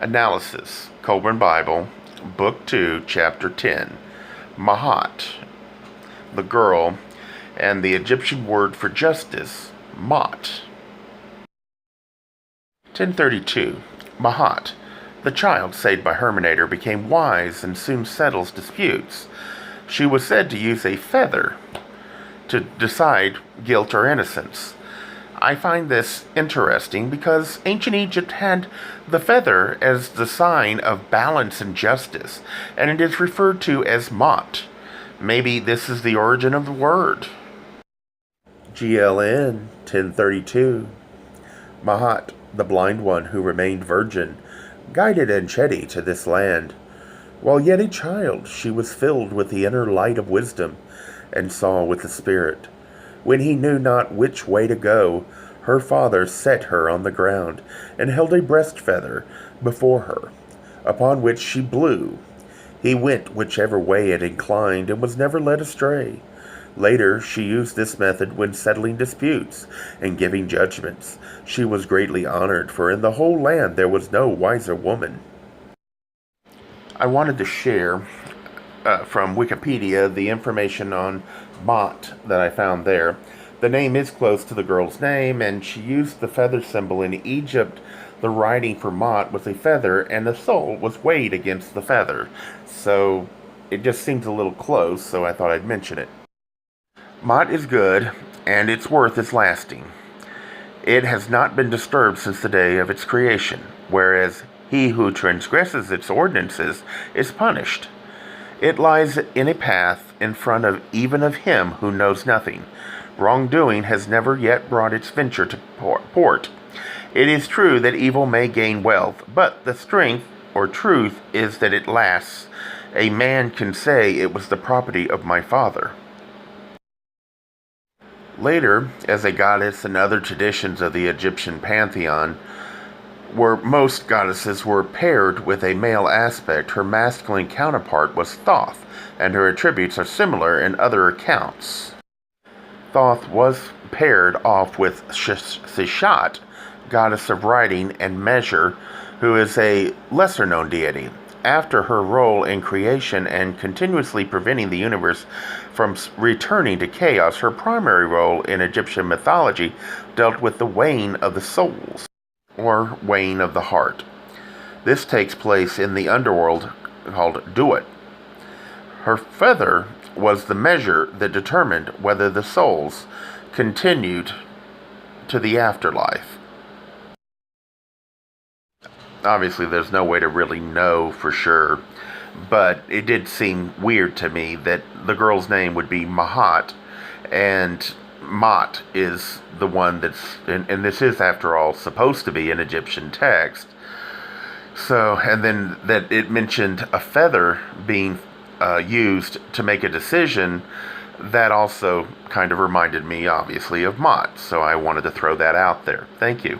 Analysis, Kolbrin Bible, Book 2, Chapter 10. Mahat, the girl, and the Egyptian word for justice, Maat. 1032. Mahat, the child saved by Herminator, became wise and soon settles disputes. She was said to use a feather to decide guilt or innocence. I find this interesting because ancient Egypt had the feather as the sign of balance and justice, and it is referred to as Maat. Maybe this is the origin of the word. GLN 1032. Mahat, the blind one who remained virgin, guided Enchedi to this land. While yet a child, she was filled with the inner light of wisdom, and saw with the Spirit. When he knew not which way to go, her father set her on the ground, and held a breast feather before her, upon which she blew. He went whichever way it inclined, and was never led astray. Later, she used this method when settling disputes and giving judgments. She was greatly honored, for in the whole land there was no wiser woman. I wanted to share from Wikipedia the information on Maat that I found there. The name is close to the girl's name, and she used the feather symbol in Egypt. The writing for Maat was a feather, and the soul was weighed against the feather. So it just seems a little close, so I thought I'd mention it. Maat is good, and its worth is lasting. It has not been disturbed since the day of its creation, whereas he who transgresses its ordinances is punished. It lies in a path in front of even of him who knows nothing. Wrongdoing has never yet brought its venture to port. It is true that evil may gain wealth, but the strength or truth is that it lasts. A man can say it was the property of my father. Later, as a goddess in other traditions of the Egyptian pantheon, where most goddesses were paired with a male aspect, her masculine counterpart was Thoth, and her attributes are similar in other accounts. Thoth was paired off with Sishat, goddess of writing and measure, who is a lesser-known deity. After her role in creation and continuously preventing the universe from returning to chaos, her primary role in Egyptian mythology dealt with the weighing of the souls, or weighing of the heart. This takes place in the underworld called Duat. Her feather was the measure that determined whether the souls continued to the afterlife. Obviously, there's no way to really know for sure, but it did seem weird to me that the girl's name would be Mahat, and Maat is the one that's, and this is, after all, supposed to be an Egyptian text. So, and then that it mentioned a feather being used to make a decision, that also kind of reminded me, obviously, of Maat. So I wanted to throw that out there. Thank you.